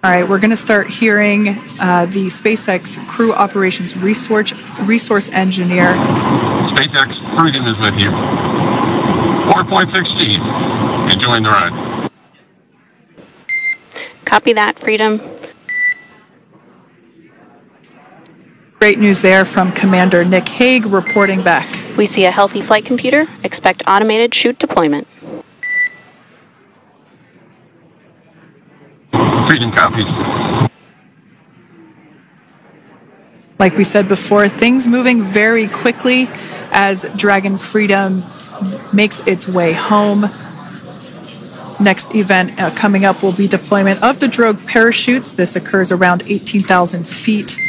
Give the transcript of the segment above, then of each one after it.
All right, we're going to start hearing the SpaceX Crew Operations Resource Engineer. SpaceX Freedom is with you. 4.16. Enjoying the ride. Copy that, Freedom. Great news there from Commander Nick Hague reporting back. We see a healthy flight computer. Expect automated chute deployment. Freedom copies. Like we said before, things moving very quickly as Dragon Freedom makes its way home. Next event coming up will be deployment of the drogue parachutes. This occurs around 18,000 feet.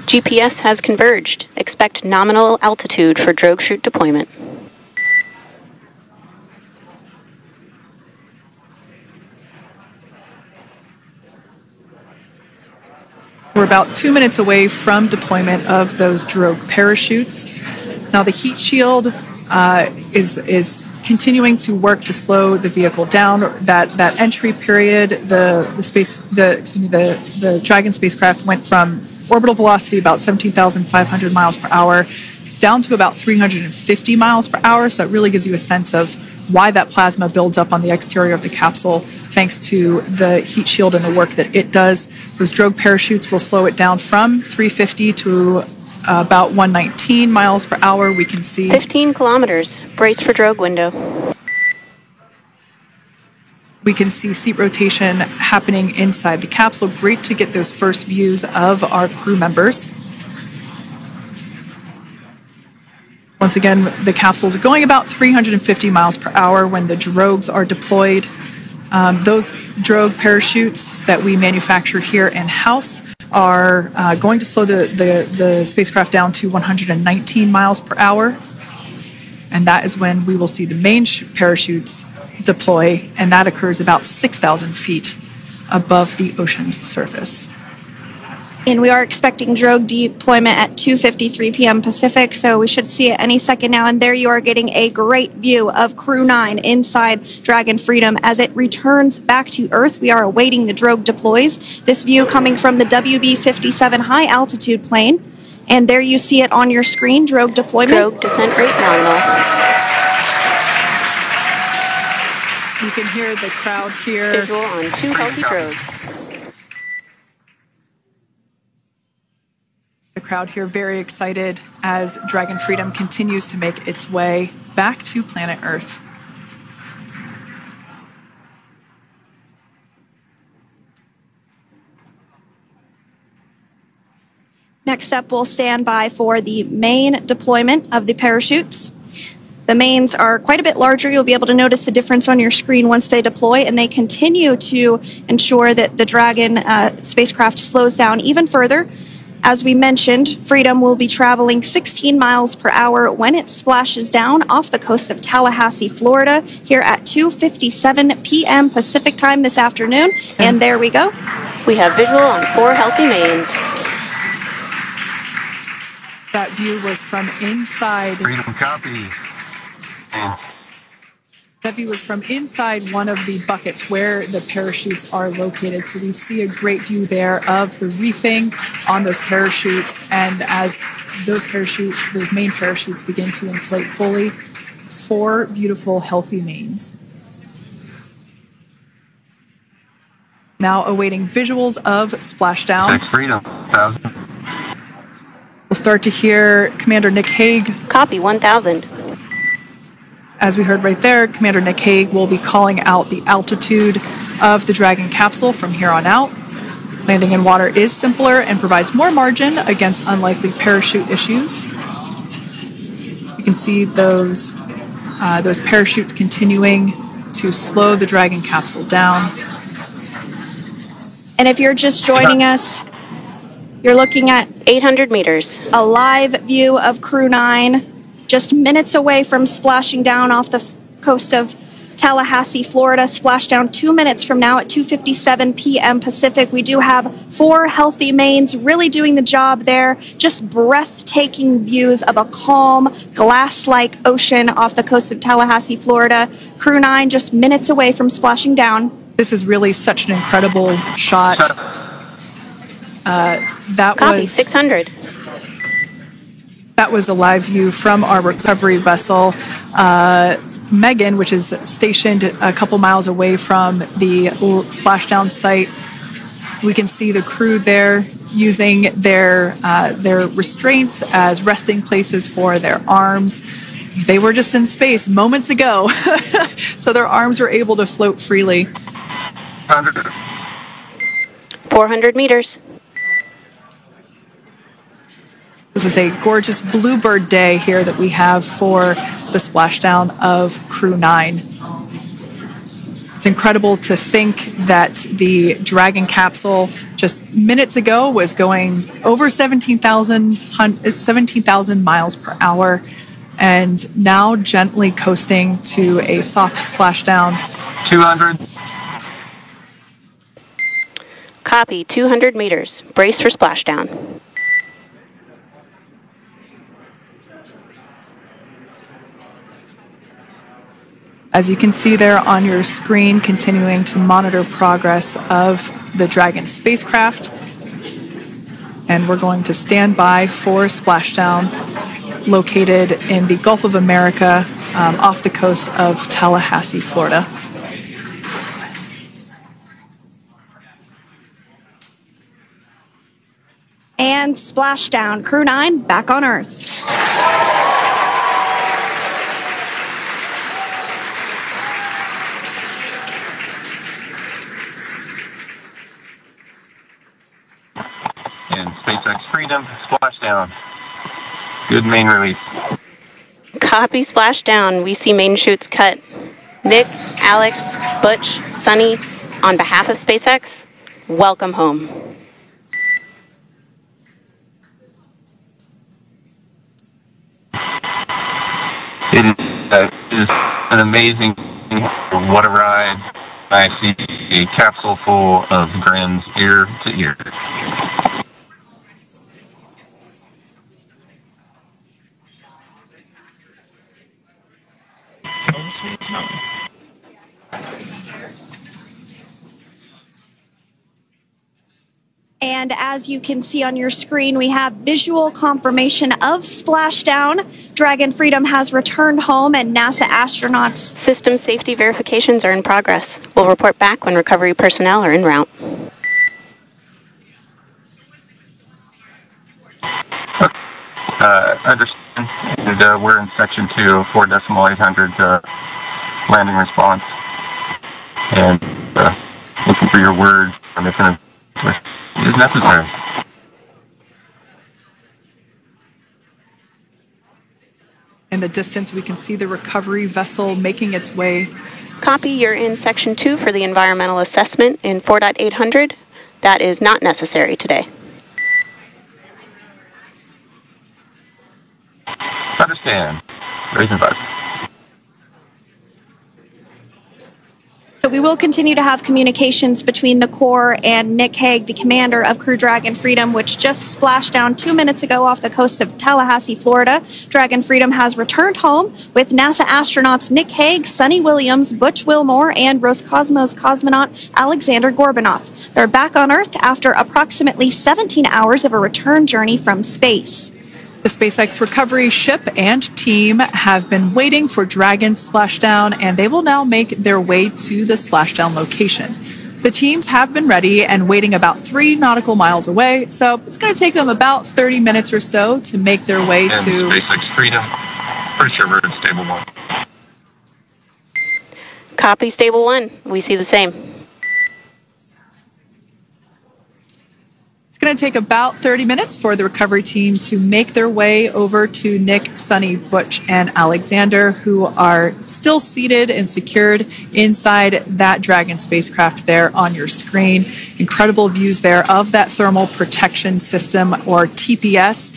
GPS has converged. Expect nominal altitude for drogue chute deployment. We're about 2 minutes away from deployment of those drogue parachutes. Now the heat shield is continuing to work to slow the vehicle down. That entry period, the Dragon spacecraft went from orbital velocity about 17,500 miles per hour down to about 350 miles per hour. So it really gives you a sense of why that plasma builds up on the exterior of the capsule, thanks to the heat shield and the work that it does. Those drogue parachutes will slow it down from 350 to about 119 miles per hour. We can see 15 kilometers. Brace for drogue window. We can see seat rotation happening inside the capsule. Great to get those first views of our crew members. Once again, the capsules are going about 350 miles per hour when the drogues are deployed. Those drogue parachutes that we manufacture here in-house are going to slow the spacecraft down to 119 miles per hour. And that is when we will see the main parachutes deploy, and that occurs about 6,000 feet above the ocean's surface. And we are expecting drogue deployment at 2:53 p.m. Pacific, so we should see it any second now. And there you are getting a great view of Crew 9 inside Dragon Freedom as it returns back to Earth. We are awaiting the drogue deploys. This view coming from the WB-57 high altitude plane. And there you see it on your screen, drogue deployment. Drogue descent rate nominal. You can hear the crowd here. Visual on 2 healthy drogues. The crowd here very excited as Dragon Freedom continues to make its way back to planet Earth. Next up, we'll stand by for the main deployment of the parachutes. The mains are quite a bit larger. You'll be able to notice the difference on your screen once they deploy, and they continue to ensure that the Dragon spacecraft slows down even further. As we mentioned, Freedom will be traveling 16 miles per hour when it splashes down off the coast of Tallahassee, Florida, here at 2:57 p.m. Pacific time this afternoon. And there we go. We have visual on 4 healthy mains. That view was from inside. Freedom copy. That view was from inside one of the buckets where the parachutes are located. So we see a great view there of the reefing on those parachutes. And as those main parachutes begin to inflate fully, 4 beautiful, healthy mains. Now awaiting visuals of splashdown. Next Freedom, 1,000. We'll start to hear Commander Nick Hague. Copy 1,000. As we heard right there, Commander Nick Hague will be calling out the altitude of the Dragon capsule from here on out. Landing in water is simpler and provides more margin against unlikely parachute issues. You can see those parachutes continuing to slow the Dragon capsule down. And if you're just joining us, you're looking at 800 meters. A live view of Crew 9. Just minutes away from splashing down off the coast of Tallahassee, Florida. Splashdown 2 minutes from now at 2:57 p.m. Pacific. We do have 4 healthy mains really doing the job there. Just breathtaking views of a calm, glass-like ocean off the coast of Tallahassee, Florida. Crew 9 just minutes away from splashing down. This is really such an incredible shot. That Copy, was 600. That was a live view from our recovery vessel, Megan, which is stationed a couple miles away from the splashdown site. We can see the crew there using their restraints as resting places for their arms. They were just in space moments ago, so their arms were able to float freely. 400 meters. This is a gorgeous bluebird day here that we have for the splashdown of Crew 9. It's incredible to think that the Dragon capsule just minutes ago was going over 17,000 miles per hour, and now gently coasting to a soft splashdown. 200. Copy, 200 meters. Brace for splashdown. As you can see there on your screen, continuing to monitor progress of the Dragon spacecraft. And we're going to stand by for splashdown, located in the Gulf of America, off the coast of Tallahassee, Florida. And splashdown, Crew 9 back on Earth. And SpaceX Freedom, splashdown. Good main release. Copy, splashdown. We see main chutes cut. Nick, Alex, Butch, Sunny, on behalf of SpaceX, welcome home. It is an amazing, what a ride. I see a capsule full of grins ear to ear. And as you can see on your screen, we have visual confirmation of splashdown. Dragon Freedom has returned home, and NASA astronauts. System safety verifications are in progress. We'll report back when recovery personnel are en route. Understand. And, we're in section 2, 4.800 landing response. And looking for your word on if it is necessary. In the distance, we can see the recovery vessel making its way. Copy, you're in section 2 for the environmental assessment in 4.800. That is not necessary today. Understand. Raising button. So we will continue to have communications between the Corps and Nick Hague, the commander of Crew Dragon Freedom, which just splashed down 2 minutes ago off the coast of Tallahassee, Florida. Dragon Freedom has returned home with NASA astronauts Nick Hague, Sunny Williams, Butch Wilmore, and Roscosmos cosmonaut Alexander Gorbanov. They're back on Earth after approximately 17 hours of a return journey from space. The SpaceX recovery ship and team have been waiting for Dragon's splashdown, and they will now make their way to the splashdown location. The teams have been ready and waiting about 3 nautical miles away, so it's going to take them about 30 minutes or so to make their way and to SpaceX Freedom. Pretty sure we're in stable 1. Copy, stable 1. We see the same. It's going to take about 30 minutes for the recovery team to make their way over to Nick, Sunny, Butch, and Alexander, who are still seated and secured inside that Dragon spacecraft there on your screen. Incredible views there of that thermal protection system, or TPS.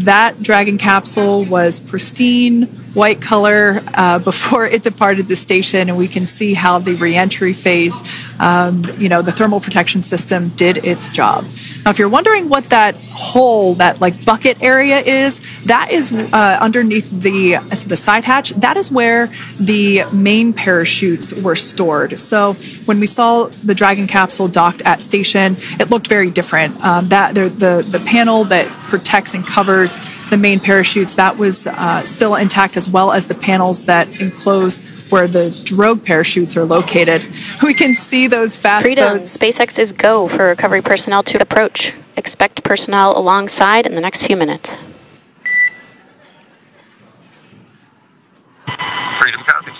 That Dragon capsule was pristine, white color before it departed the station, and we can see how the reentry phase the thermal protection system did its job. Now, if you're wondering what that hole, that like bucket area is, that is underneath the side hatch. That is where the main parachutes were stored. So when we saw the Dragon capsule docked at station, it looked very different. The panel that protects and covers the main parachutes, that was still intact, as well as the panels that enclose where the drogue parachutes are located. We can see those fast boats. SpaceX is go for recovery personnel to approach. Expect personnel alongside in the next few minutes. Freedom copies.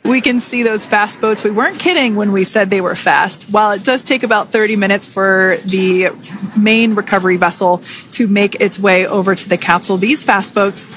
We can see those fast boats. We weren't kidding when we said they were fast. While it does take about 30 minutes for the main recovery vessel to make its way over to the capsule, these fast boats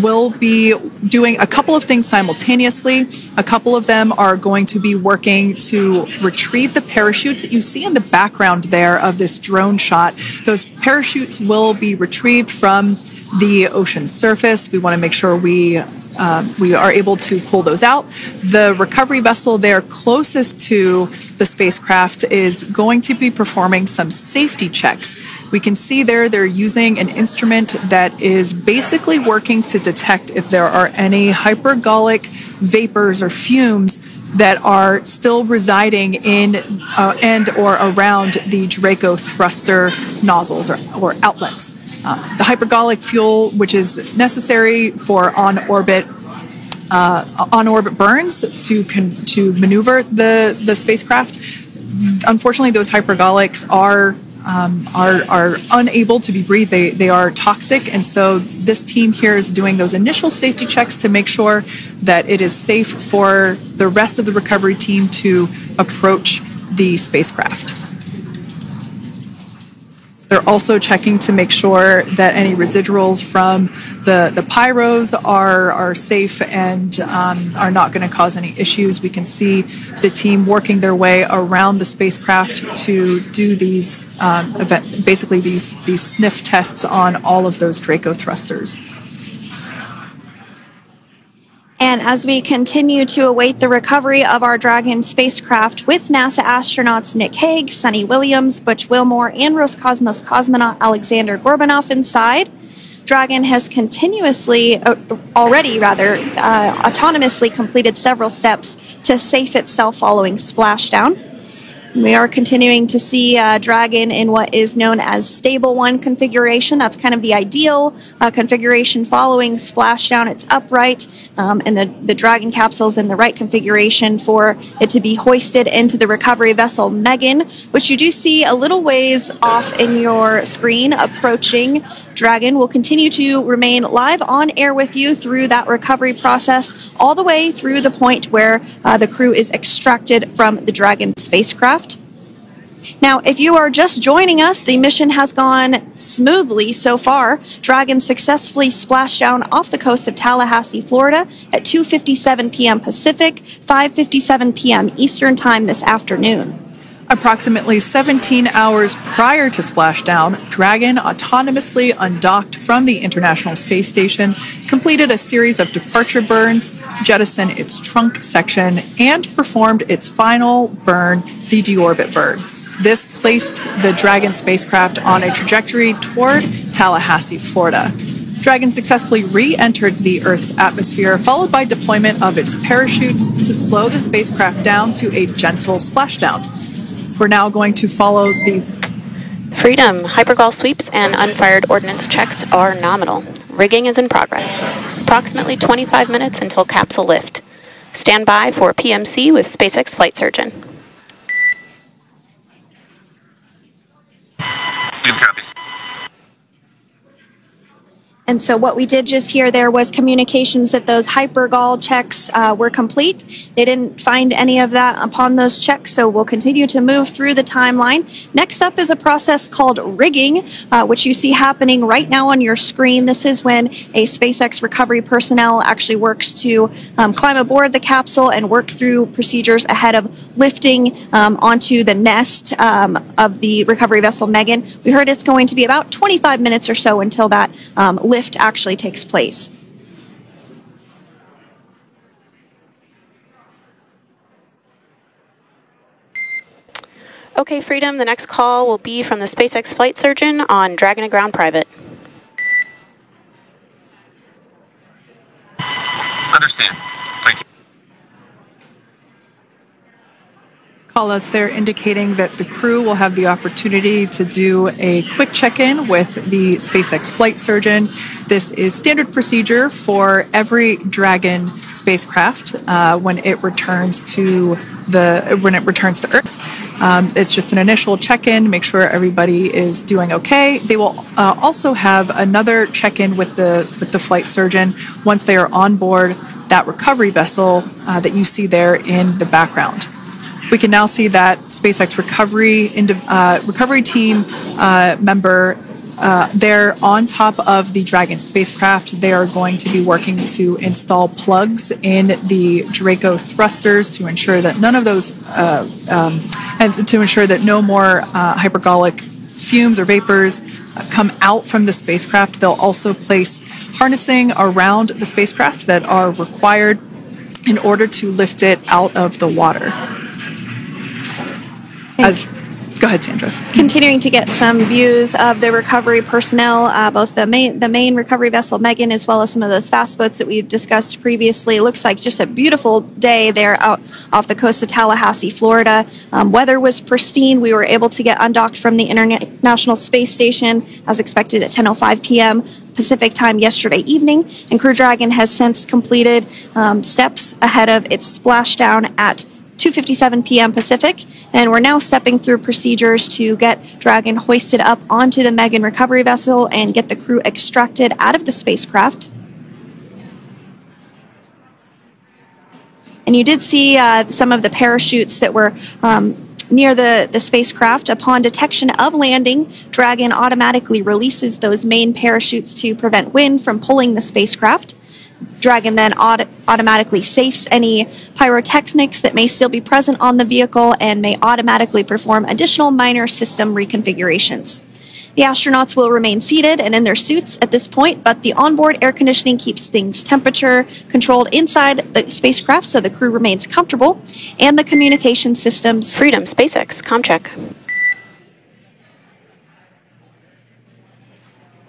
will be doing a couple of things simultaneously. A couple of them are going to be working to retrieve the parachutes that you see in the background there of this drone shot. Those parachutes will be retrieved from the ocean surface. We want to make sure we are able to pull those out. The recovery vessel there closest to the spacecraft is going to be performing some safety checks. We can see there they're using an instrument that is basically working to detect if there are any hypergolic vapors or fumes that are still residing in and or around the Draco thruster nozzles or outlets. The hypergolic fuel, which is necessary for on-orbit burns to maneuver the spacecraft. Unfortunately, those hypergolics are unable to be breathed. They are toxic, and so this team here is doing those initial safety checks to make sure that it is safe for the rest of the recovery team to approach the spacecraft. They're also checking to make sure that any residuals from the pyros are safe and are not going to cause any issues. We can see the team working their way around the spacecraft to do these basically these sniff tests on all of those Draco thrusters. And as we continue to await the recovery of our Dragon spacecraft with NASA astronauts Nick Hague, Sunny Williams, Butch Wilmore, and Roscosmos cosmonaut Alexander Gorbanov inside, Dragon has autonomously completed several steps to safe itself following splashdown. We are continuing to see Dragon in what is known as Stable 1 configuration. That's kind of the ideal configuration following splashdown. It's upright, and the Dragon capsule's in the right configuration for it to be hoisted into the recovery vessel Megan, which you do see a little ways off in your screen approaching. Dragon will continue to remain live on air with you through that recovery process, all the way through the point where the crew is extracted from the Dragon spacecraft. Now, if you are just joining us, the mission has gone smoothly so far. Dragon successfully splashed down off the coast of Tallahassee, Florida at 2:57 p.m. Pacific, 5:57 p.m. Eastern Time this afternoon. Approximately 17 hours prior to splashdown, Dragon autonomously undocked from the International Space Station, completed a series of departure burns, jettisoned its trunk section, and performed its final burn, the deorbit burn. This placed the Dragon spacecraft on a trajectory toward Tallahassee, Florida. Dragon successfully re-entered the Earth's atmosphere, followed by deployment of its parachutes to slow the spacecraft down to a gentle splashdown. We're now going to follow the Freedom. Hypergol sweeps and unfired ordnance checks are nominal. Rigging is in progress. Approximately 25 minutes until capsule lift. Stand by for PMC with SpaceX flight surgeon. Copy. And so what we did just hear there was communications that those hypergol checks were complete. They didn't find any of that upon those checks, so we'll continue to move through the timeline. Next up is a process called rigging, which you see happening right now on your screen. This is when a SpaceX recovery personnel actually works to climb aboard the capsule and work through procedures ahead of lifting onto the nest of the recovery vessel Megan. We heard it's going to be about 25 minutes or so until that lift actually takes place. Okay, Freedom, the next call will be from the SpaceX flight surgeon on Dragon to Ground Private. Understand. Thank you. Callouts there indicating that the crew will have the opportunity to do a quick check-in with the SpaceX flight surgeon. This is standard procedure for every Dragon spacecraft when it returns to Earth. It's just an initial check-in, make sure everybody is doing okay. They will also have another check-in with the flight surgeon once they are on board that recovery vessel that you see there in the background. We can now see that SpaceX recovery team member there on top of the Dragon spacecraft. They are going to be working to install plugs in the Draco thrusters to ensure that none of those, and to ensure that no more hypergolic fumes or vapors come out from the spacecraft. They'll also place harnessing around the spacecraft that are required in order to lift it out of the water. Go ahead, Sandra. Continuing to get some views of the recovery personnel, both the main recovery vessel, Megan, as well as some of those fast boats that we've discussed previously. It looks like just a beautiful day there out off the coast of Tallahassee, Florida. Weather was pristine. We were able to get undocked from the International Space Station as expected at 10:05 p.m. Pacific time yesterday evening, and Crew Dragon has since completed steps ahead of its splashdown at 2:57 p.m. Pacific, and we're now stepping through procedures to get Dragon hoisted up onto the Megan recovery vessel and get the crew extracted out of the spacecraft. And you did see some of the parachutes that were near the spacecraft. Upon detection of landing, Dragon automatically releases those main parachutes to prevent wind from pulling the spacecraft. Dragon then automatically safes any pyrotechnics that may still be present on the vehicle and may automatically perform additional minor system reconfigurations. The astronauts will remain seated and in their suits at this point, but the onboard air conditioning keeps things temperature controlled inside the spacecraft so the crew remains comfortable, and the communication systems... Freedom, SpaceX, comm check.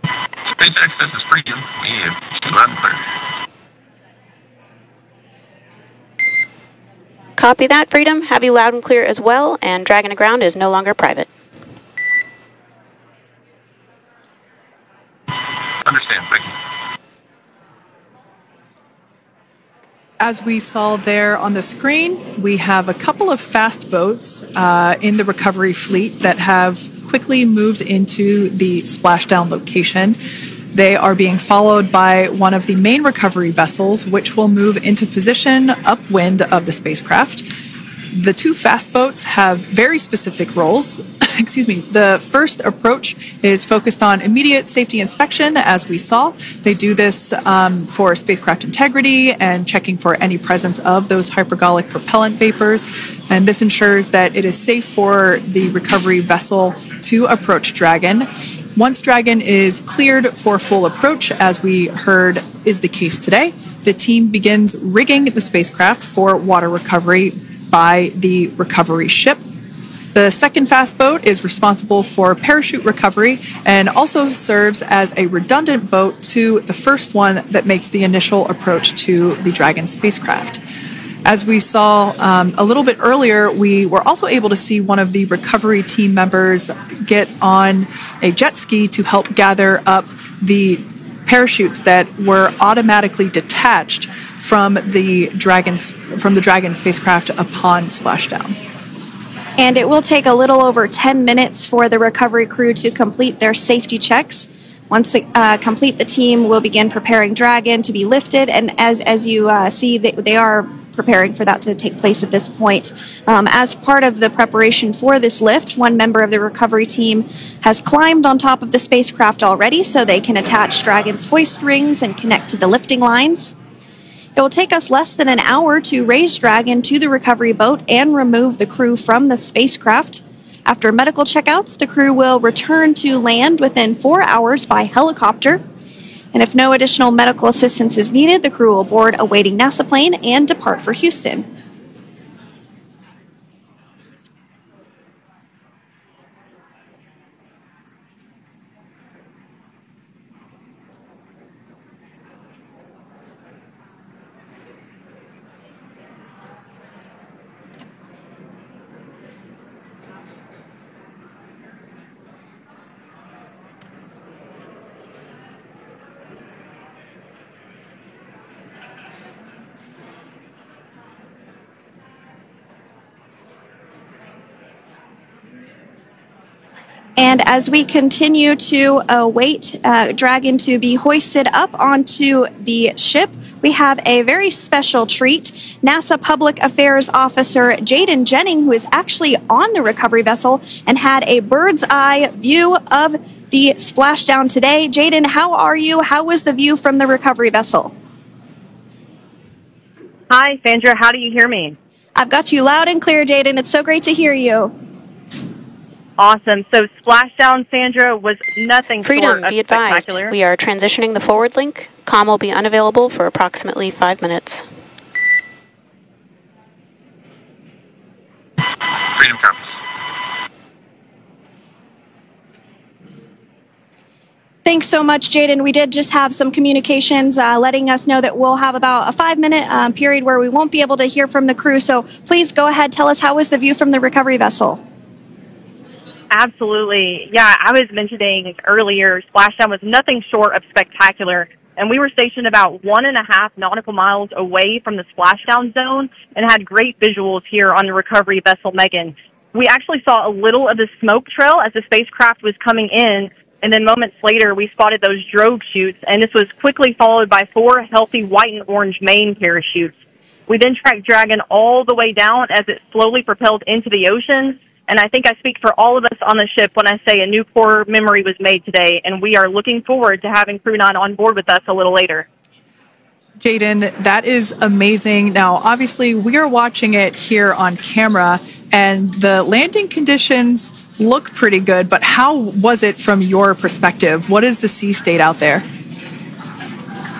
SpaceX, this is Freedom. We have loud and clear. Copy that, Freedom. Have you loud and clear as well, and Dragon to Ground is no longer private. Understand, thank you. As we saw there on the screen, we have a couple of fast boats in the recovery fleet that have quickly moved into the splashdown location. They are being followed by one of the main recovery vessels, which will move into position upwind of the spacecraft. The two fast boats have very specific roles. Excuse me. The first approach is focused on immediate safety inspection, as we saw. They do this for spacecraft integrity and checking for any presence of those hypergolic propellant vapors. And this ensures that it is safe for the recovery vessel to approach Dragon. Once Dragon is cleared for full approach, as we heard is the case today, the team begins rigging the spacecraft for water recovery by the recovery ship. The second fast boat is responsible for parachute recovery and also serves as a redundant boat to the first one that makes the initial approach to the Dragon spacecraft. As we saw a little bit earlier, we were also able to see one of the recovery team members get on a jet ski to help gather up the parachutes that were automatically detached from the Dragon spacecraft upon splashdown. And it will take a little over 10 minutes for the recovery crew to complete their safety checks. Once complete, the team will begin preparing Dragon to be lifted, and as you see, they are preparing for that to take place at this point. As part of the preparation for this lift, one member of the recovery team has climbed on top of the spacecraft already so they can attach Dragon's hoist rings and connect to the lifting lines. It will take us less than an hour to raise Dragon to the recovery boat and remove the crew from the spacecraft. After medical checkouts, the crew will return to land within 4 hours by helicopter. And if no additional medical assistance is needed, the crew will board a waiting NASA plane and depart for Houston. And as we continue to await Dragon to be hoisted up onto the ship, we have a very special treat. NASA Public Affairs Officer Jaden Jennings, who is actually on the recovery vessel and had a bird's eye view of the splashdown today. Jaden, how are you? How was the view from the recovery vessel? Hi, Sandra. How do you hear me? I've got you loud and clear, Jaden. It's so great to hear you. Awesome. So splashdown, Sandra, was nothing short of be advised. spectacular. We are transitioning the forward link. Comm will be unavailable for approximately 5 minutes. Freedom comes. Thanks so much, Jaden. We did just have some communications letting us know that we'll have about a 5-minute period where we won't be able to hear from the crew. So please go ahead, tell us, how was the view from the recovery vessel? Absolutely. Yeah, I was mentioning earlier, splashdown was nothing short of spectacular. And we were stationed about 1.5 nautical miles away from the splashdown zone and had great visuals here on the recovery vessel Megan. We actually saw a little of the smoke trail as the spacecraft was coming in, and then moments later we spotted those drogue chutes, and this was quickly followed by 4 healthy white and orange main parachutes. We then tracked Dragon all the way down as it slowly propelled into the ocean. And I think I speak for all of us on the ship when I say a new core memory was made today, and we are looking forward to having Crew 9 on board with us a little later. Jaden, that is amazing. Now, obviously, we are watching it here on camera, and the landing conditions look pretty good, but how was it from your perspective? What is the sea state out there?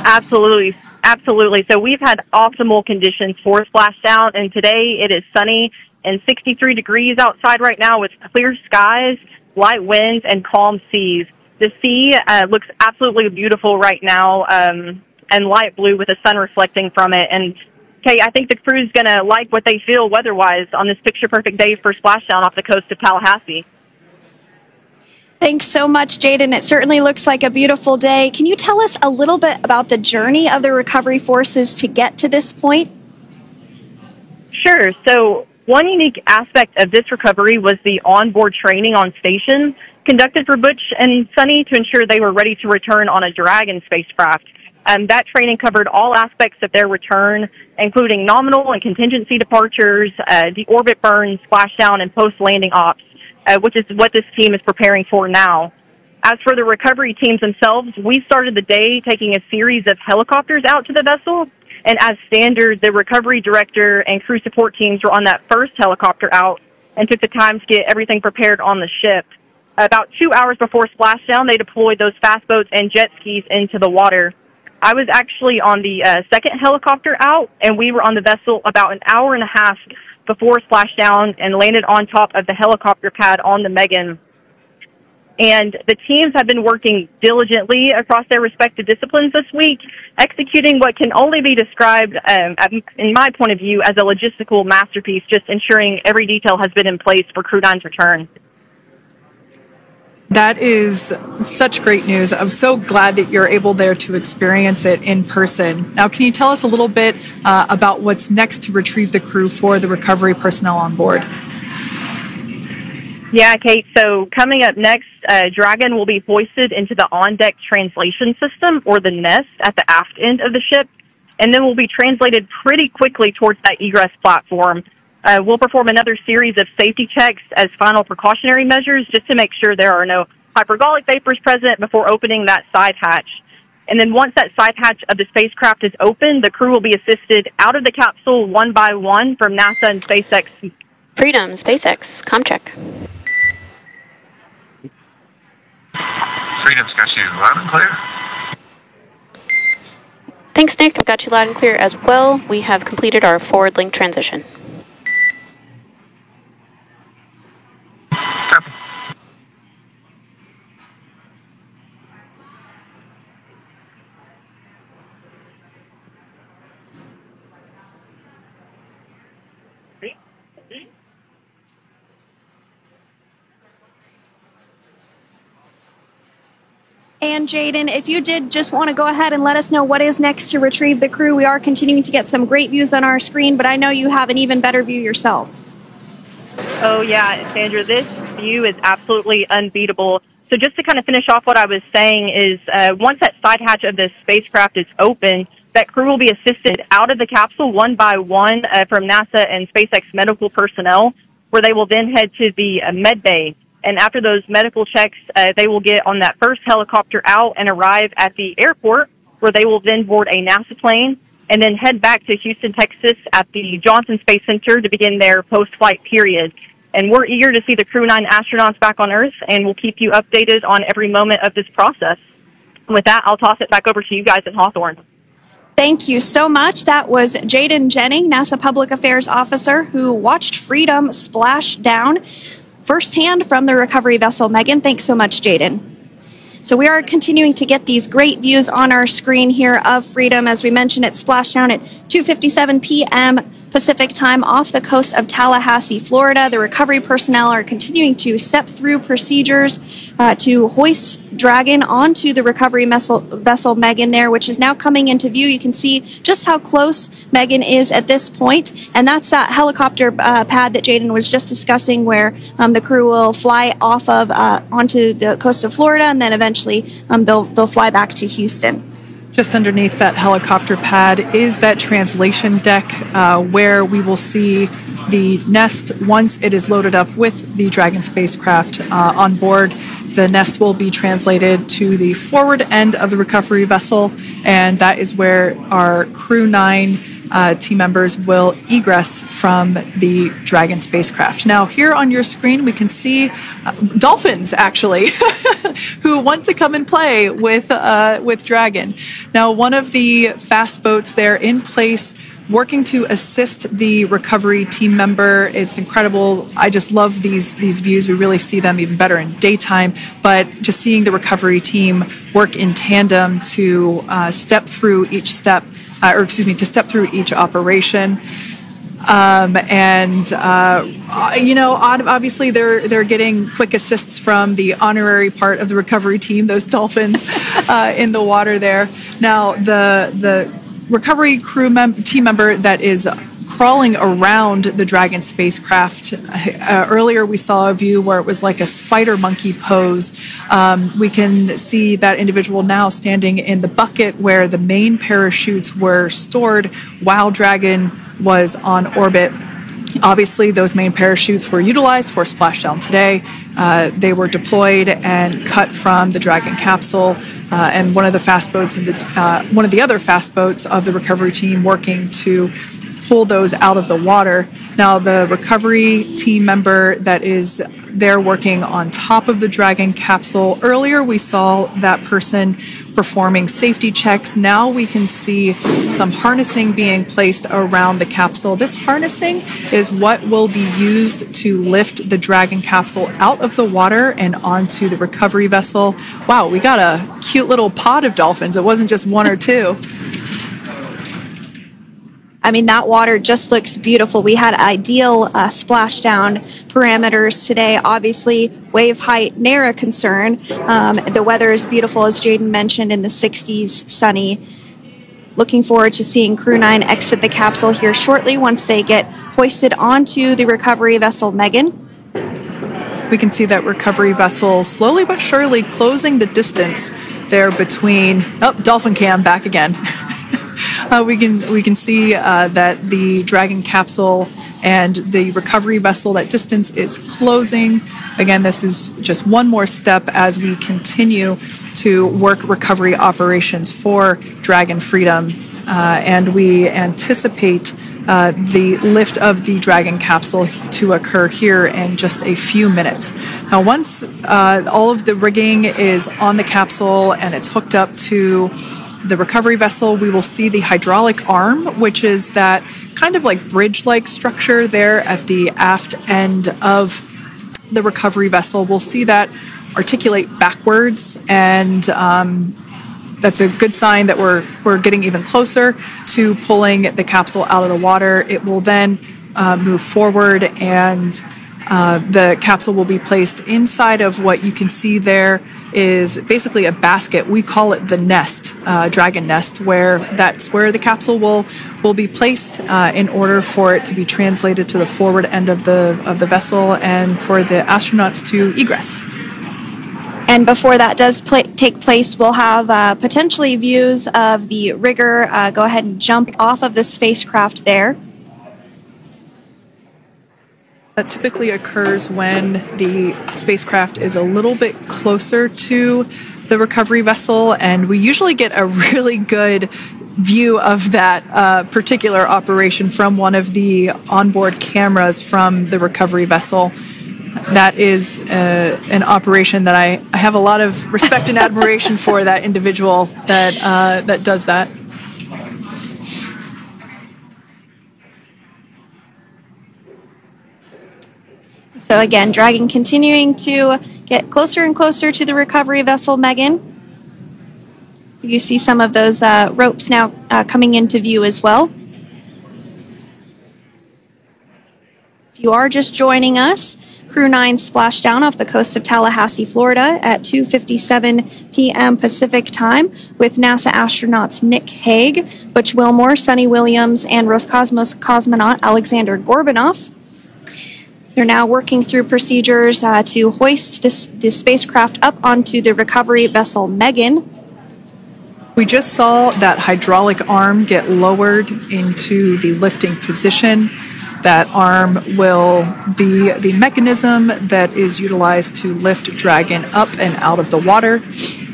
Absolutely. Absolutely. So we've had optimal conditions for splashdown, and today it is sunny and 63 degrees outside right now with clear skies, light winds, and calm seas. The sea looks absolutely beautiful right now, and light blue with the sun reflecting from it. And, Kay, I think the crew's going to like what they feel weather-wise on this picture-perfect day for splashdown off the coast of Tallahassee. Thanks so much, Jaden. It certainly looks like a beautiful day. Can you tell us a little bit about the journey of the recovery forces to get to this point? Sure. So one unique aspect of this recovery was the onboard training on station conducted for Butch and Sunny to ensure they were ready to return on a Dragon spacecraft. That training covered all aspects of their return, including nominal and contingency departures, deorbit burn, splashdown, and post-landing ops, which is what this team is preparing for now. As for the recovery teams themselves, we started the day taking a series of helicopters out to the vessel. And as standard, the recovery director and crew support teams were on that first helicopter out and took the time to get everything prepared on the ship. About 2 hours before splashdown, they deployed those fast boats and jet skis into the water. I was actually on the second helicopter out, and we were on the vessel about an hour and a half before splashdown and landed on top of the helicopter pad on the Megan. And the teams have been working diligently across their respective disciplines this week, executing what can only be described, in my point of view, as a logistical masterpiece, just ensuring every detail has been in place for Crew 9's return. That is such great news. I'm so glad that you're able there to experience it in person. Now, can you tell us a little bit about what's next to retrieve the crew for the recovery personnel on board? Yeah, Kate. So coming up next, Dragon will be hoisted into the on-deck translation system, or the nest, at the aft end of the ship, and then will be translated pretty quickly towards that egress platform. We'll perform another series of safety checks as final precautionary measures just to make sure there are no hypergolic vapors present before opening that side hatch. And then once that side hatch of the spacecraft is open, the crew will be assisted out of the capsule one by one from NASA and SpaceX. Freedom, SpaceX, comm check. Freedom's got you loud and clear. Thanks, Nick. I've got you loud and clear as well. We have completed our forward link transition. Copy. And Jaden, if you did just want to go ahead and let us know what is next to retrieve the crew, we are continuing to get some great views on our screen, but I know you have an even better view yourself. Oh, yeah, Sandra, this view is absolutely unbeatable. So just to kind of finish off what I was saying is once that side hatch of the spacecraft is open, that crew will be assisted out of the capsule one by one from NASA and SpaceX medical personnel, where they will then head to the med bay. And after those medical checks, they will get on that first helicopter out and arrive at the airport, where they will then board a NASA plane and then head back to Houston, Texas at the Johnson Space Center to begin their post-flight period. And we're eager to see the Crew 9 astronauts back on Earth, and we'll keep you updated on every moment of this process. And with that, I'll toss it back over to you guys in Hawthorne. Thank you so much. That was Jaden Jennings, NASA Public Affairs Officer, who watched Freedom splash down firsthand from the recovery vessel. Megan, thanks so much, Jaden. So we are continuing to get these great views on our screen here of Freedom. As we mentioned, it splashed down at 2:57 p.m. Pacific time off the coast of Tallahassee, Florida. The recovery personnel are continuing to step through procedures to hoist Dragon onto the recovery vessel Megan there, which is now coming into view. You can see just how close Megan is at this point. And that's that helicopter pad that Jaden was just discussing, where the crew will fly off of onto the coast of Florida, and then eventually they'll fly back to Houston. Just underneath that helicopter pad is that translation deck where we will see the nest once it is loaded up with the Dragon spacecraft on board. The nest will be translated to the forward end of the recovery vessel, and that is where our Crew 9 team members will egress from the Dragon spacecraft. Now, here on your screen, we can see dolphins, actually, who want to come and play with Dragon. Now, one of the fast boats there in place, working to assist the recovery team member. It's incredible. I just love these views. We really see them even better in daytime, but just seeing the recovery team work in tandem to step through each step, to step through each operation. Obviously they're getting quick assists from the honorary part of the recovery team, those dolphins in the water there. Now, the recovery team member that is crawling around the Dragon spacecraft. Earlier we saw a view where it was like a spider monkey pose. We can see that individual now standing in the bucket where the main parachutes were stored while Dragon was on orbit. Obviously, those main parachutes were utilized for splashdown today. They were deployed and cut from the Dragon capsule, and one of the fast boats one of the other fast boats of the recovery team working to pull those out of the water. Now, the recovery team member that is there working on top of the Dragon capsule, earlier we saw that person performing safety checks. Now we can see some harnessing being placed around the capsule. This harnessing is what will be used to lift the Dragon capsule out of the water and onto the recovery vessel. Wow, we got a cute little pod of dolphins. It wasn't just one or two. I mean, that water just looks beautiful. We had ideal splashdown parameters today. Obviously, wave height, ne'er a concern. The weather is beautiful, as Jaden mentioned, in the 60s, sunny. Looking forward to seeing Crew 9 exit the capsule here shortly once they get hoisted onto the recovery vessel Megan. We can see that recovery vessel slowly but surely closing the distance there between... Oh, dolphin cam back again. We can see that the Dragon capsule and the recovery vessel, that distance is closing. Again, this is just one more step as we continue to work recovery operations for Dragon Freedom, and we anticipate the lift of the Dragon capsule to occur here in just a few minutes. Now, once all of the rigging is on the capsule and it's hooked up to the recovery vessel, we will see the hydraulic arm, which is that kind of like bridge-like structure there at the aft end of the recovery vessel. We'll see that articulate backwards, and that's a good sign that we're getting even closer to pulling the capsule out of the water. It will then move forward and The capsule will be placed inside of what you can see there is basically a basket. We call it the nest, dragon nest, where that's where the capsule will be placed in order for it to be translated to the forward end of the vessel and for the astronauts to egress. And before that does take place, we'll have potentially views of the rigger go ahead and jump off of the spacecraft there. That typically occurs when the spacecraft is a little bit closer to the recovery vessel, and we usually get a really good view of that particular operation from one of the onboard cameras from the recovery vessel. That is an operation that I have a lot of respect and admiration for that individual that does that. So again, Dragon continuing to get closer and closer to the recovery vessel, Megan. You see some of those ropes now coming into view as well. If you are just joining us, Crew 9 splashed down off the coast of Tallahassee, Florida at 2:57 p.m. Pacific time with NASA astronauts Nick Hague, Butch Wilmore, Sonny Williams, and Roscosmos cosmonaut Alexander Gorbanov. They're now working through procedures to hoist this spacecraft up onto the recovery vessel Megan. We just saw that hydraulic arm get lowered into the lifting position. That arm will be the mechanism that is utilized to lift Dragon up and out of the water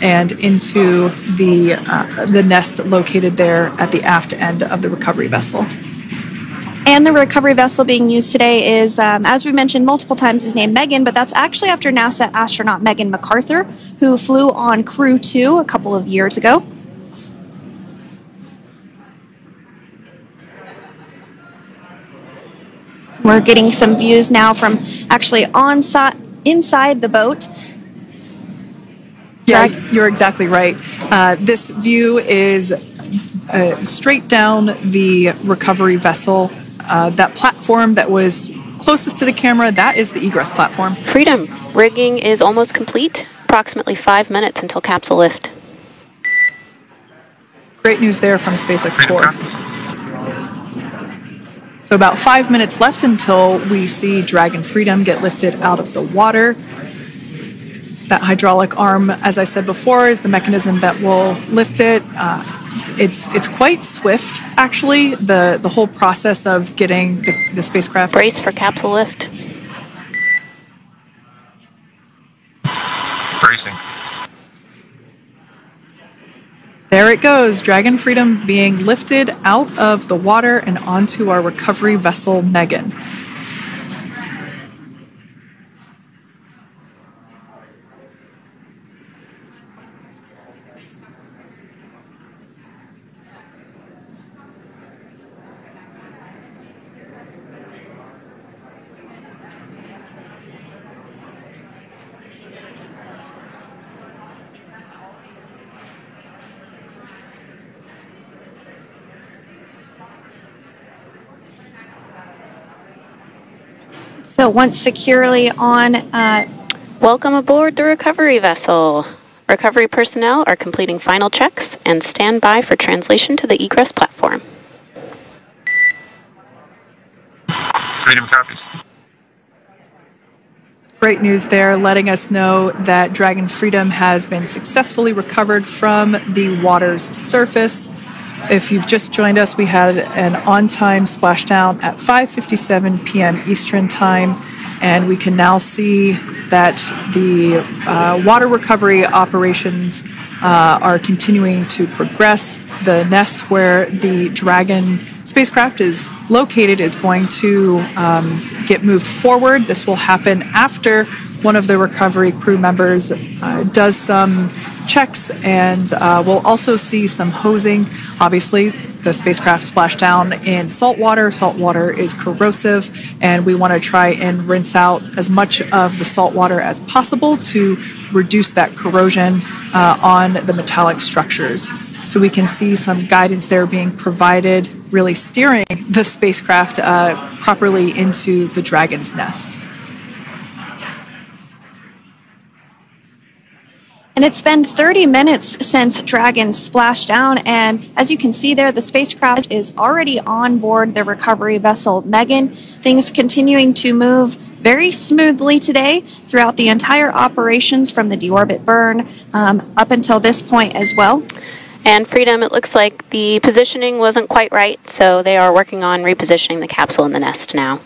and into the nest located there at the aft end of the recovery vessel. And the recovery vessel being used today is, as we mentioned multiple times, is named Megan, but that's actually after NASA astronaut Megan McArthur, who flew on Crew 2 a couple of years ago. We're getting some views now from actually inside the boat. Yeah, you're exactly right. This view is straight down the recovery vessel. That platform that was closest to the camera, that is the egress platform. Freedom. Rigging is almost complete. Approximately 5 minutes until capsule lift. Great news there from SpaceX Core. So about 5 minutes left until we see Dragon Freedom get lifted out of the water. That hydraulic arm, as I said before, is the mechanism that will lift it. It's quite swift, actually, the whole process of getting the spacecraft. Brace for capsule lift. Bracing. There it goes, Dragon Freedom being lifted out of the water and onto our recovery vessel, Megan. So once securely on... Welcome aboard the recovery vessel. Recovery personnel are completing final checks and stand by for translation to the egress platform. Freedom copies. Great news there, letting us know that Dragon Freedom has been successfully recovered from the water's surface. If you've just joined us, we had an on-time splashdown at 5:57 p.m. Eastern Time, and we can now see that the water recovery operations are continuing to progress. The nest where the Dragon spacecraft is located is going to get moved forward. This will happen after one of the recovery crew members does some checks, and we'll also see some hosing. Obviously, the spacecraft splashed down in salt water. Salt water is corrosive, and we want to try and rinse out as much of the salt water as possible to reduce that corrosion on the metallic structures. So we can see some guidance there being provided, really steering the spacecraft properly into the Dragon's nest. And it's been 30 minutes since Dragon splashed down, and as you can see there, the spacecraft is already on board the recovery vessel Megan. Things continuing to move very smoothly today throughout the entire operations from the deorbit burn up until this point as well. And Freedom, it looks like the positioning wasn't quite right, so they are working on repositioning the capsule in the nest now.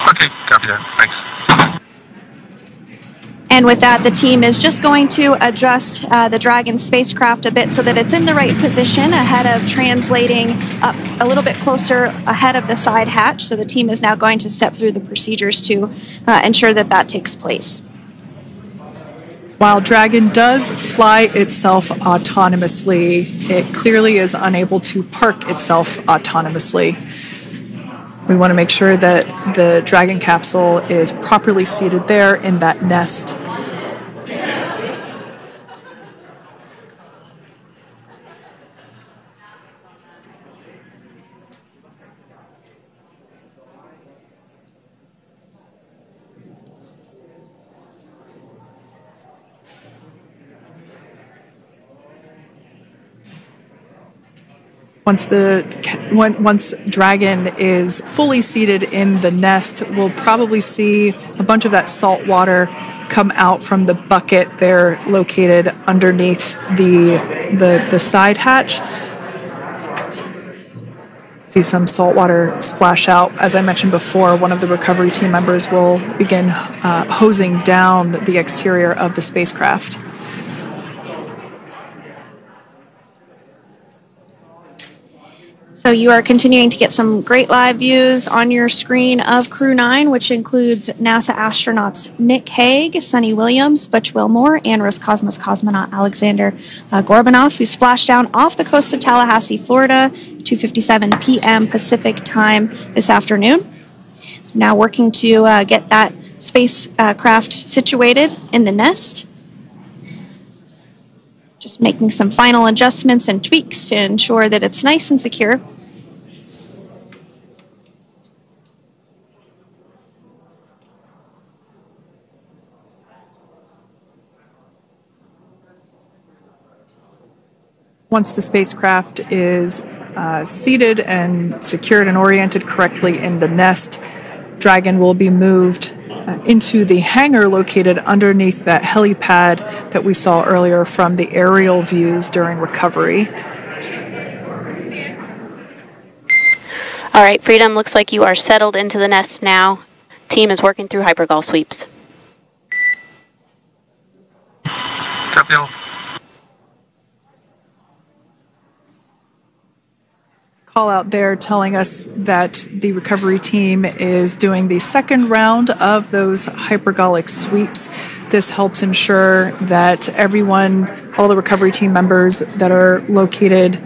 Okay, copy that. Thanks. And with that, the team is just going to adjust the Dragon spacecraft a bit so that it's in the right position ahead of translating up a little bit closer ahead of the side hatch. So the team is now going to step through the procedures to ensure that that takes place. While Dragon does fly itself autonomously, it clearly is unable to park itself autonomously. We want to make sure that the Dragon capsule is properly seated there in that nest. Once Dragon is fully seated in the nest, we'll probably see a bunch of that salt water come out from the bucket there located underneath the side hatch. See some salt water splash out. As I mentioned before, one of the recovery team members will begin hosing down the exterior of the spacecraft. So you are continuing to get some great live views on your screen of Crew 9, which includes NASA astronauts Nick Hague, Sunny Williams, Butch Wilmore, and Roscosmos cosmonaut Alexander Gorbanov, who splashed down off the coast of Tallahassee, Florida, 2:57 p.m. Pacific time this afternoon. Now working to get that spacecraft situated in the nest. Just making some final adjustments and tweaks to ensure that it's nice and secure. Once the spacecraft is seated and secured and oriented correctly in the nest, Dragon will be moved into the hangar located underneath that helipad that we saw earlier from the aerial views during recovery. All right, Freedom, looks like you are settled into the nest now. Team is working through hypergol sweeps. Copy all. Call out there telling us that the recovery team is doing the second round of those hypergolic sweeps. This helps ensure that everyone, all the recovery team members that are located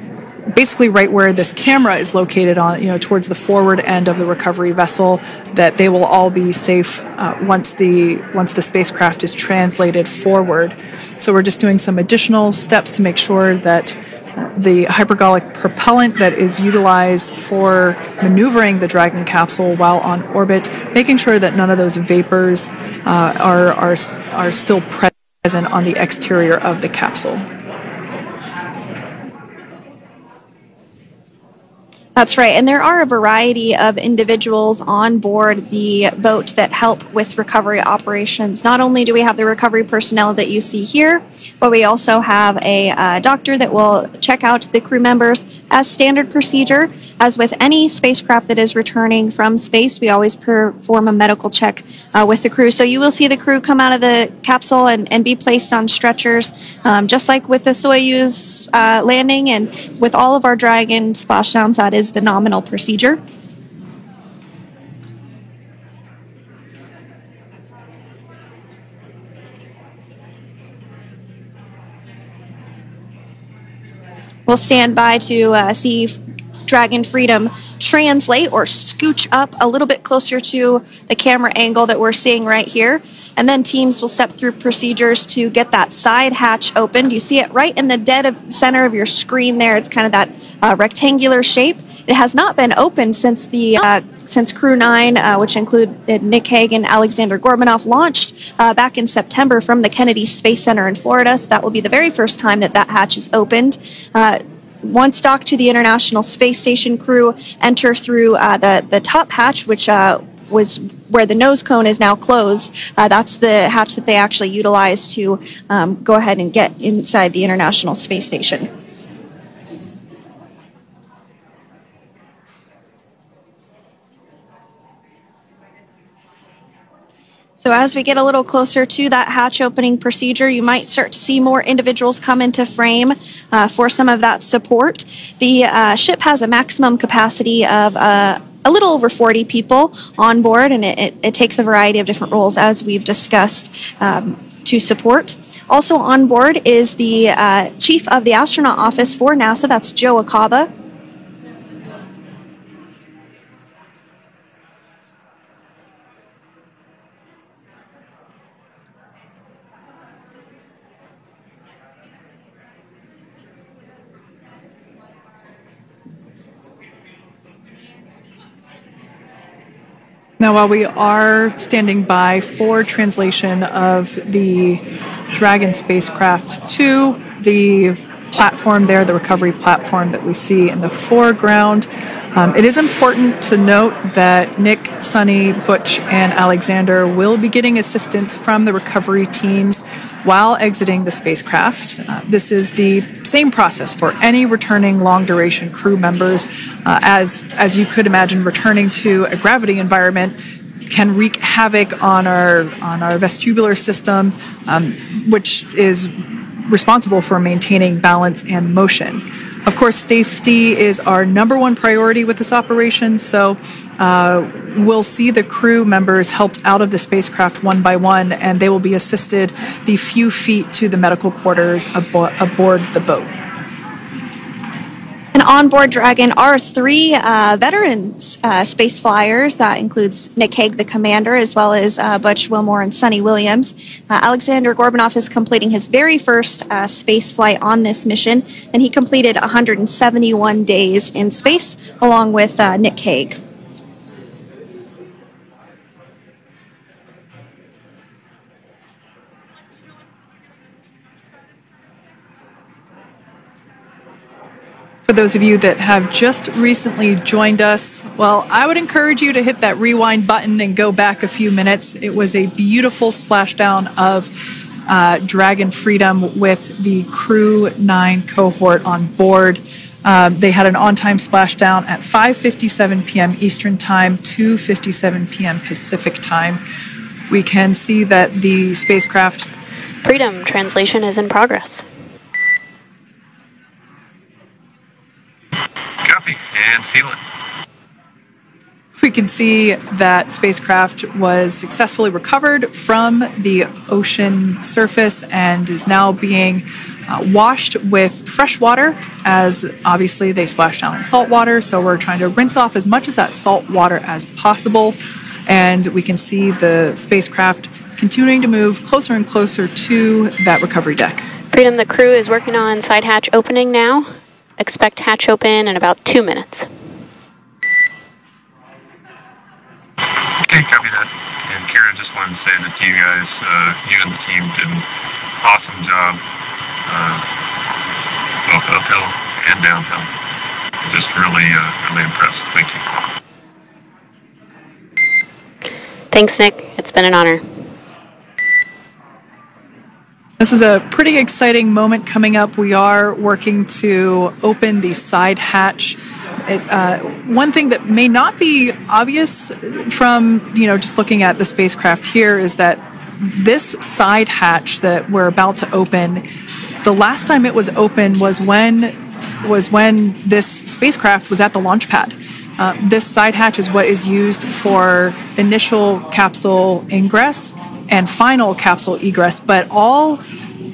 basically right where this camera is located on, towards the forward end of the recovery vessel, that they will all be safe once the spacecraft is translated forward. So we're just doing some additional steps to make sure that the hypergolic propellant that is utilized for maneuvering the Dragon capsule while on orbit, making sure that none of those vapors are still present on the exterior of the capsule. That's right, and there are a variety of individuals on board the boat that help with recovery operations. Not only do we have the recovery personnel that you see here, but we also have a doctor that will check out the crew members as standard procedure. As with any spacecraft that is returning from space, we always perform a medical check with the crew. So you will see the crew come out of the capsule and be placed on stretchers, just like with the Soyuz landing and with all of our Dragon splashdowns. That is the nominal procedure. We'll stand by to see Dragon Freedom translate or scooch up a little bit closer to the camera angle that we're seeing right here. And then teams will step through procedures to get that side hatch opened. You see it right in the dead center of your screen there. It's kind of that rectangular shape. It has not been opened since since Crew 9, which include Nick Hague and Alexander Gorbanov, launched back in September from the Kennedy Space Center in Florida. So that will be the very first time that hatch is opened. Once docked to the International Space Station, crew enter through the top hatch, which was where the nose cone is now closed. That's the hatch that they actually utilize to go ahead and get inside the International Space Station. So as we get a little closer to that hatch opening procedure, you might start to see more individuals come into frame for some of that support. The ship has a maximum capacity of a little over 40 people on board, and it takes a variety of different roles, as we've discussed, to support. Also on board is the Chief of the Astronaut Office for NASA, that's Joe Acaba. Now, while we are standing by for translation of the Dragon spacecraft to the platform there, the recovery platform that we see in the foreground, it is important to note that Nick, Sunny, Butch, and Alexander will be getting assistance from the recovery teams while exiting the spacecraft. This is the same process for any returning long-duration crew members. As you could imagine, returning to a gravity environment can wreak havoc on our vestibular system, which is responsible for maintaining balance and motion. Of course, safety is our number one priority with this operation, so we'll see the crew members helped out of the spacecraft one by one, and they will be assisted the few feet to the medical quarters aboard the boat. And on board Dragon are three veterans space flyers. That includes Nick Hague, the commander, as well as Butch Wilmore and Sonny Williams. Alexander Gorbanov is completing his very first space flight on this mission, and he completed 171 days in space along with Nick Hague. For those of you that have just recently joined us, well, I would encourage you to hit that rewind button and go back a few minutes. It was a beautiful splashdown of Dragon Freedom with the Crew 9 cohort on board. They had an on-time splashdown at 5:57 p.m. Eastern Time, 2:57 p.m. Pacific Time. We can see that the spacecraft... Freedom translation is in progress. Copy, and seal it. We can see that spacecraft was successfully recovered from the ocean surface and is now being washed with fresh water, as obviously they splashed down in salt water, so we're trying to rinse off as much of that salt water as possible, and we can see the spacecraft continuing to move closer and closer to that recovery deck. Freedom, the crew is working on side hatch opening now. Expect hatch open in about 2 minutes. Okay, copy that. And Kira, just wanted to say that you guys, you and the team did an awesome job, both uphill and downhill. Just really, really impressed. Thank you. Thanks, Nick. It's been an honor. This is a pretty exciting moment coming up. We are working to open the side hatch. One thing that may not be obvious from, just looking at the spacecraft here is that this side hatch that we're about to open, the last time it was open was when this spacecraft was at the launch pad. This side hatch is what is used for initial capsule ingress and final capsule egress, but all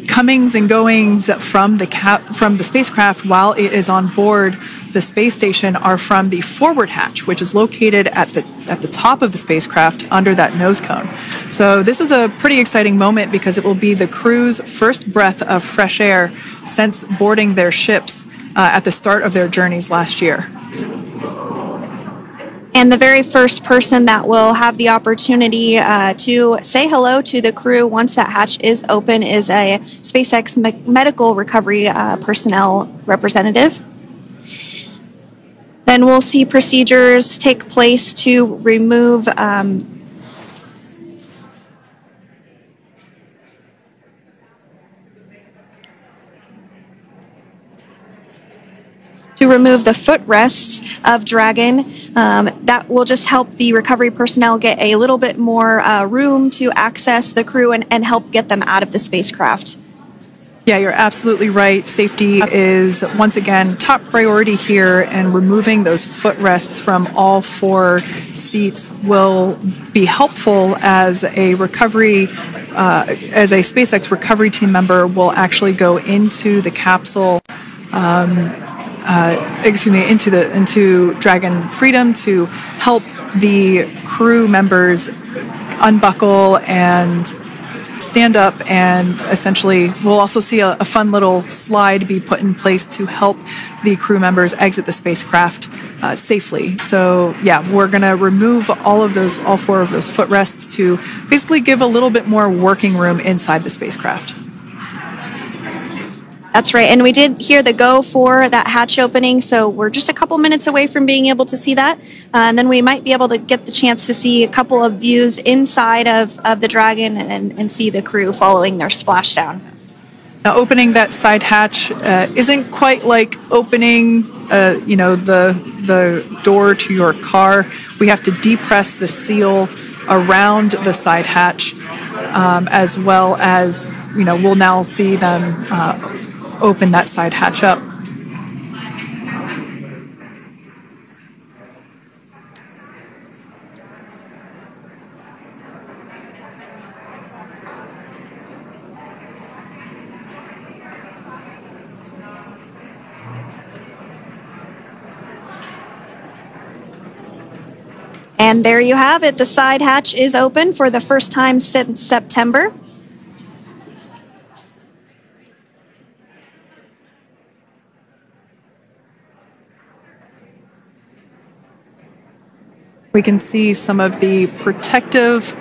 comings and goings from the spacecraft while it is on board the space station are from the forward hatch, which is located at the top of the spacecraft under that nose cone. So this is a pretty exciting moment because it will be the crew's first breath of fresh air since boarding their ships at the start of their journeys last year. And the very first person that will have the opportunity to say hello to the crew once that hatch is open is a SpaceX medical recovery personnel representative. Then we'll see procedures take place to remove the footrests of Dragon. That will just help the recovery personnel get a little bit more room to access the crew and help get them out of the spacecraft. Yeah, you're absolutely right. Safety is, once again, top priority here, and removing those footrests from all 4 seats will be helpful as a recovery, as a SpaceX recovery team member will actually go into the capsule, into Dragon Freedom to help the crew members unbuckle and stand up, and essentially we'll also see a fun little slide be put in place to help the crew members exit the spacecraft safely. So yeah, we're going to remove all 4 of those footrests to basically give a little bit more working room inside the spacecraft. That's right, and we did hear the go for that hatch opening, so we're just a couple minutes away from being able to see that, and then we might be able to get the chance to see a couple of views inside of the Dragon and see the crew following their splashdown. Now, opening that side hatch isn't quite like opening, the door to your car. We have to depress the seal around the side hatch, as well as, we'll now see them open that side hatch up. And there you have it. The side hatch is open for the first time since September. We can see some of the protective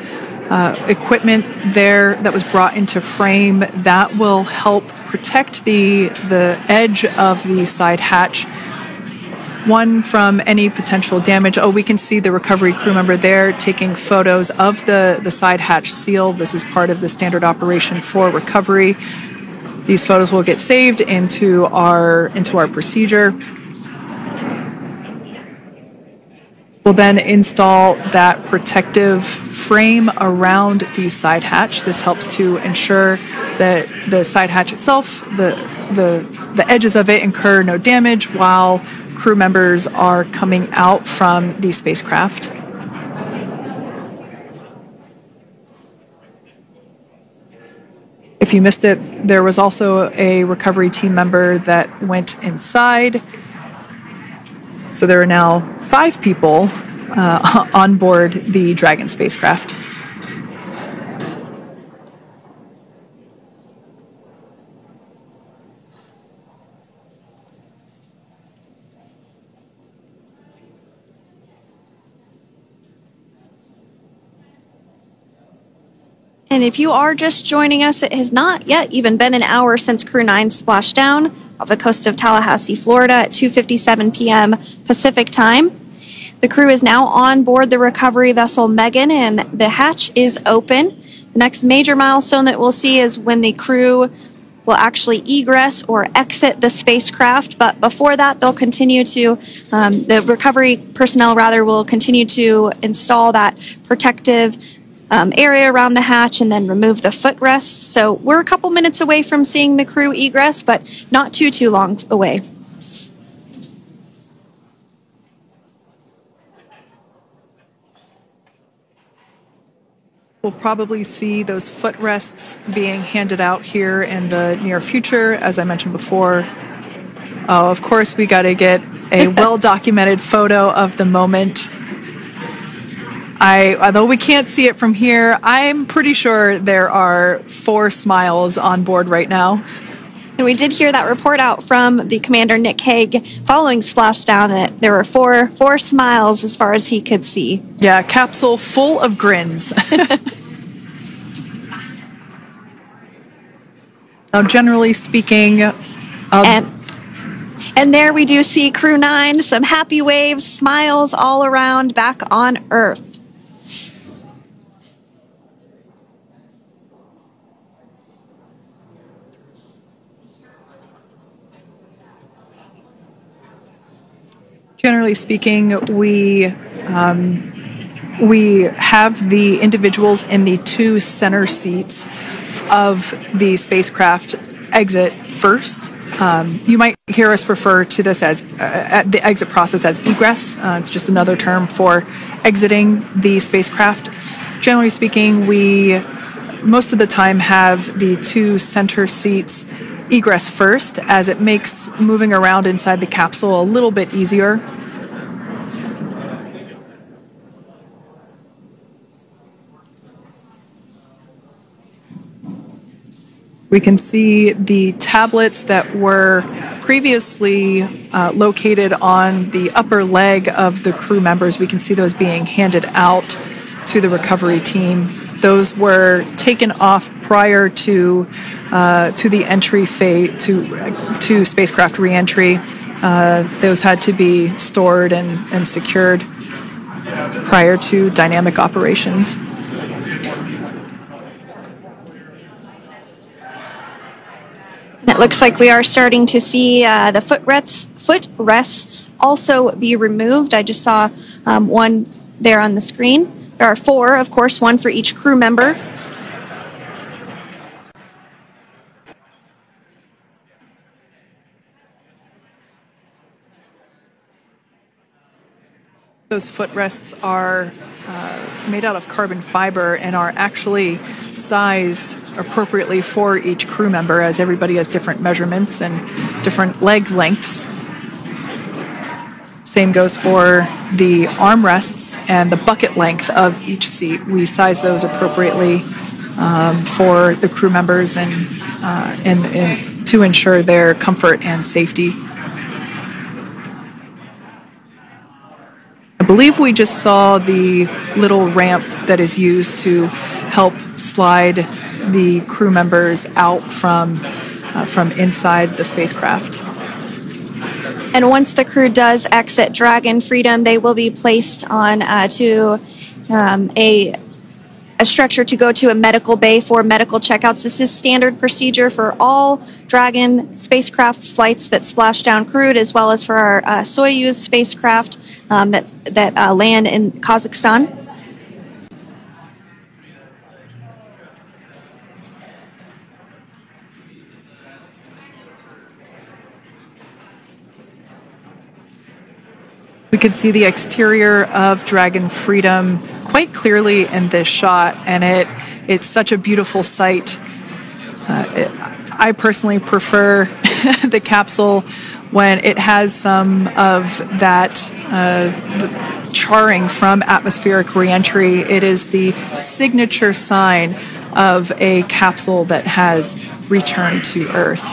equipment there that was brought into frame that will help protect the edge of the side hatch, one from any potential damage. Oh, we can see the recovery crew member there taking photos of the side hatch seal. This is part of the standard operation for recovery. These photos will get saved into our procedure. We'll then install that protective frame around the side hatch. This helps to ensure that the side hatch itself, the edges of it, incur no damage while crew members are coming out from the spacecraft. If you missed it, there was also a recovery team member that went inside. So there are now 5 people on board the Dragon spacecraft. And if you are just joining us, it has not yet even been an hour since Crew 9 splashed down off the coast of Tallahassee, Florida at 2:57 p.m. Pacific time. The crew is now on board the recovery vessel Megan, and the hatch is open. The next major milestone that we'll see is when the crew will actually egress or exit the spacecraft. But before that, they'll continue to, the recovery personnel rather, will continue to install that protective area around the hatch and then remove the footrests. So we're a couple minutes away from seeing the crew egress, but not too long away. We'll probably see those footrests being handed out here in the near future, as I mentioned before. Oh, of course, we got to get a well-documented photo of the moment. Although we can't see it from here, I'm pretty sure there are 4 smiles on board right now. And we did hear that report out from the commander, Nick Hague, following splashdown, that there were four smiles as far as he could see. Yeah, capsule full of grins. Now, generally speaking, and there we do see Crew 9, some happy waves, smiles all around back on Earth. Generally speaking, we have the individuals in the two center seats of the spacecraft exit first. You might hear us refer to this as the exit process as egress. It's just another term for exiting the spacecraft. Generally speaking, we most of the time have the two center seats egress first, as it makes moving around inside the capsule a little bit easier. We can see the tablets that were previously located on the upper leg of the crew members. We can see those being handed out to the recovery team. Those were taken off prior to the entry phase, to spacecraft reentry. Those had to be stored and secured prior to dynamic operations. It looks like we are starting to see the footrests also be removed. I just saw one there on the screen. There are 4, of course, one for each crew member. Those footrests are made out of carbon fiber and are actually sized appropriately for each crew member, as everybody has different measurements and different leg lengths. Same goes for the armrests and the bucket length of each seat. We size those appropriately for the crew members and to ensure their comfort and safety. I believe we just saw the little ramp that is used to help slide the crew members out from inside the spacecraft. And once the crew does exit Dragon Freedom, they will be placed on to a stretcher to go to a medical bay for medical checkouts. This is standard procedure for all Dragon spacecraft flights that splashdown crewed, as well as for our Soyuz spacecraft that land in Kazakhstan. We can see the exterior of Dragon Freedom quite clearly in this shot, and it's such a beautiful sight. I personally prefer the capsule when it has some of that charring from atmospheric reentry. It is the signature sign of a capsule that has returned to Earth.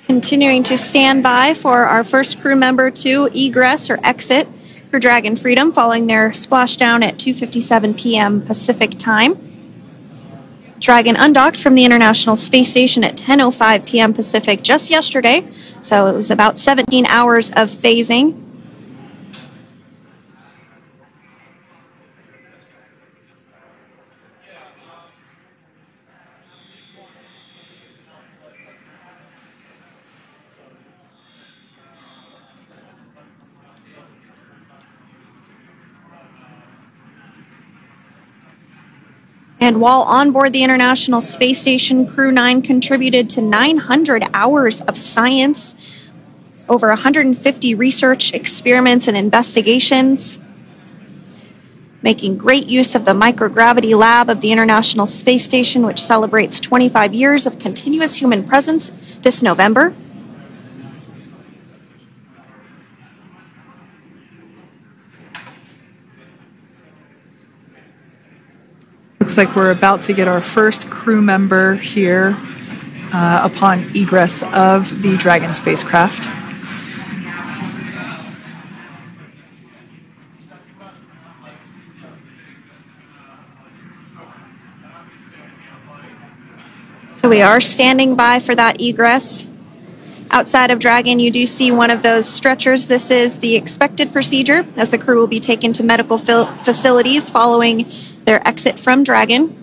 Continuing to stand by for our first crew member to egress or exit for Dragon Freedom following their splashdown at 2:57 p.m. Pacific time. Dragon undocked from the International Space Station at 10:05 p.m. Pacific just yesterday, so it was about 17 hours of phasing. And while on board the International Space Station, Crew 9 contributed to 900 hours of science, over 150 research experiments and investigations. making great use of the microgravity lab of the International Space Station, which celebrates 25 years of continuous human presence this November. Looks like we're about to get our first crew member here upon egress of the Dragon spacecraft. So we are standing by for that egress. Outside of Dragon, you do see one of those stretchers. This is the expected procedure, as the crew will be taken to medical facilities following their exit from Dragon.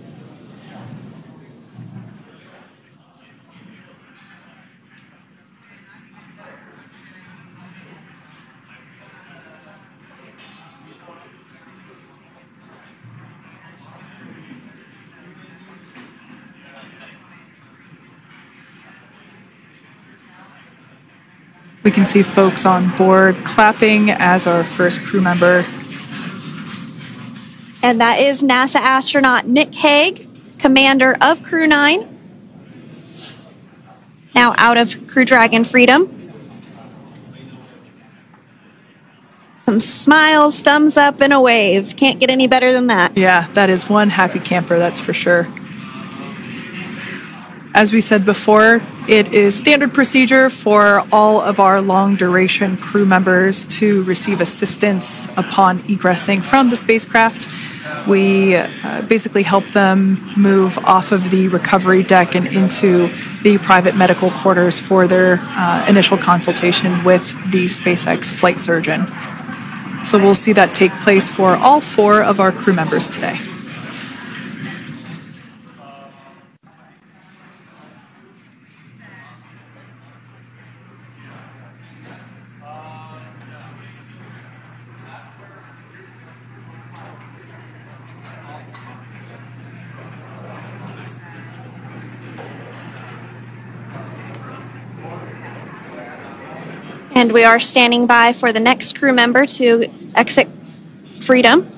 We can see folks on board clapping as our first crew member. And that is NASA astronaut Nick Hague, commander of Crew 9, now out of Crew Dragon Freedom. Some smiles, thumbs up, and a wave. Can't get any better than that. Yeah, that is one happy camper, that's for sure. As we said before, it is standard procedure for all of our long-duration crew members to receive assistance upon egressing from the spacecraft. We basically help them move off of the recovery deck and into the private medical quarters for their initial consultation with the SpaceX flight surgeon. So we'll see that take place for all 4 of our crew members today. And we are standing by for the next crew member to exit Freedom.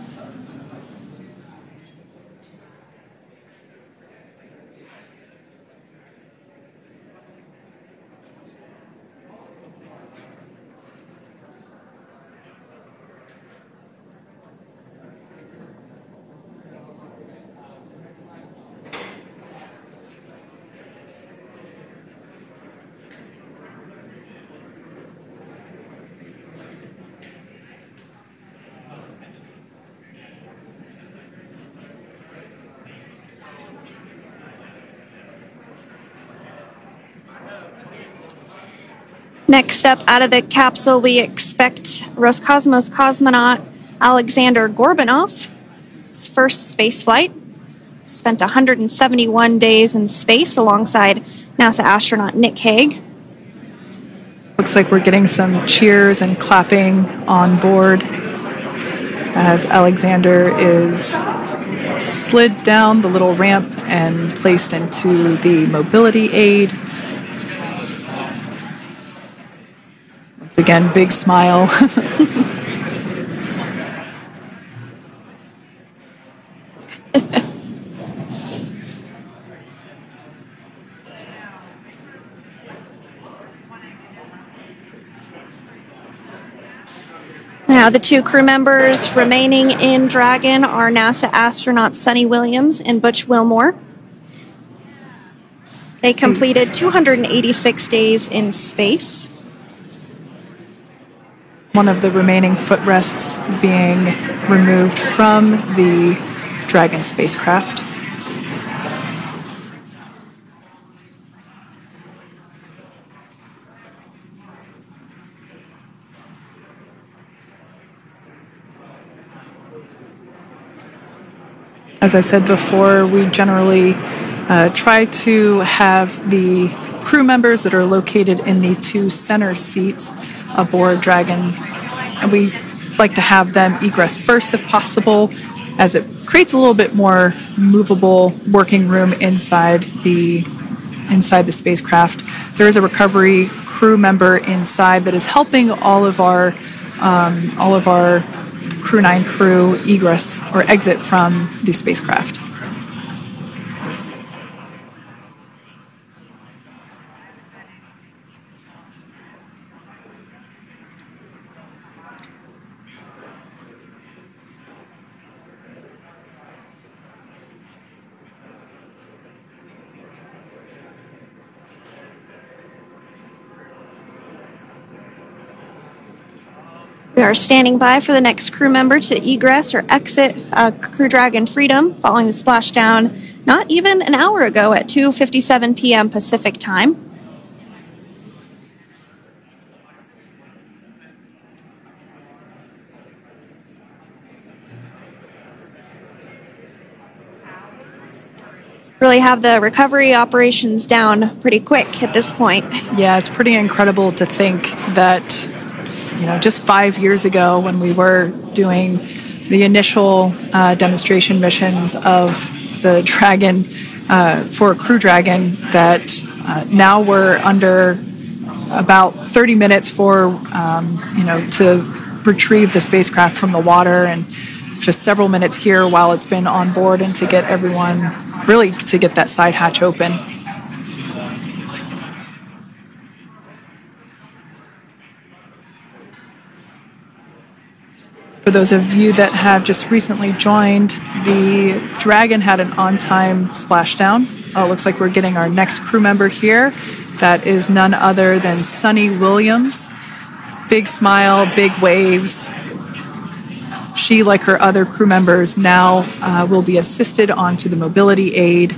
Next up out of the capsule, we expect Roscosmos cosmonaut Alexander Gorbanov. His first space flight. Spent 171 days in space alongside NASA astronaut Nick Hague. Looks like we're getting some cheers and clapping on board as Alexander is slid down the little ramp and placed into the mobility aid. Once again, big smile. Now, the 2 crew members remaining in Dragon are NASA astronauts Sunny Williams and Butch Wilmore. They completed 286 days in space. One of the remaining footrests being removed from the Dragon spacecraft. As I said before, we generally try to have the crew members that are located in the 2 center seats aboard Dragon, and we like to have them egress first if possible, as it creates a little bit more movable working room inside the spacecraft. There is a recovery crew member inside that is helping all of our Crew 9 crew egress or exit from the spacecraft. We are standing by for the next crew member to egress or exit Crew Dragon Freedom following the splashdown not even an hour ago at 2:57 p.m. Pacific time. Really have the recovery operations down pretty quick at this point. Yeah, it's pretty incredible to think that, just 5 years ago when we were doing the initial demonstration missions of the Dragon for Crew Dragon, that now we're under about 30 minutes for, to retrieve the spacecraft from the water, and just several minutes here while it's been on board and to get everyone, really to get that side hatch open. For those of you that have just recently joined, the Dragon had an on-time splashdown. It looks like we're getting our next crew member here. That is none other than Sunny Williams. Big smile, big waves. She, like her other crew members, now will be assisted onto the mobility aid.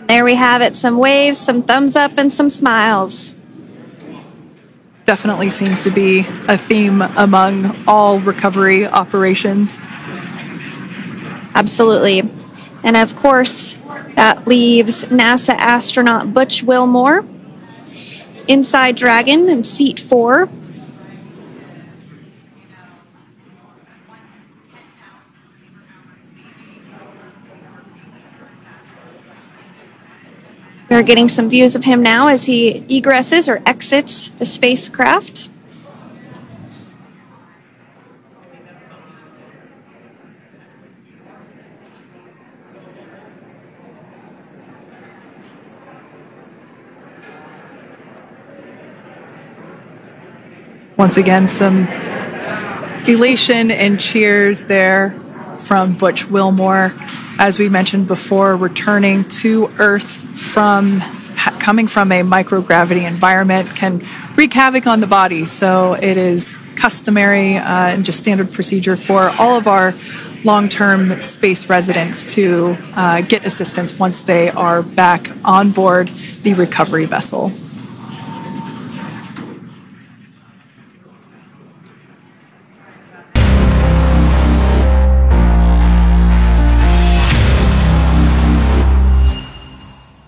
There we have it, some waves, some thumbs up, and some smiles. Definitely seems to be a theme among all recovery operations. Absolutely. And of course, that leaves NASA astronaut Butch Wilmore inside Dragon in seat 4. We're getting some views of him now as he egresses or exits the spacecraft. Once again, some elation and cheers there from Butch Wilmore. As we mentioned before, returning to Earth coming from a microgravity environment can wreak havoc on the body. So it is customary and just standard procedure for all of our long-term space residents to get assistance once they are back on board the recovery vessel.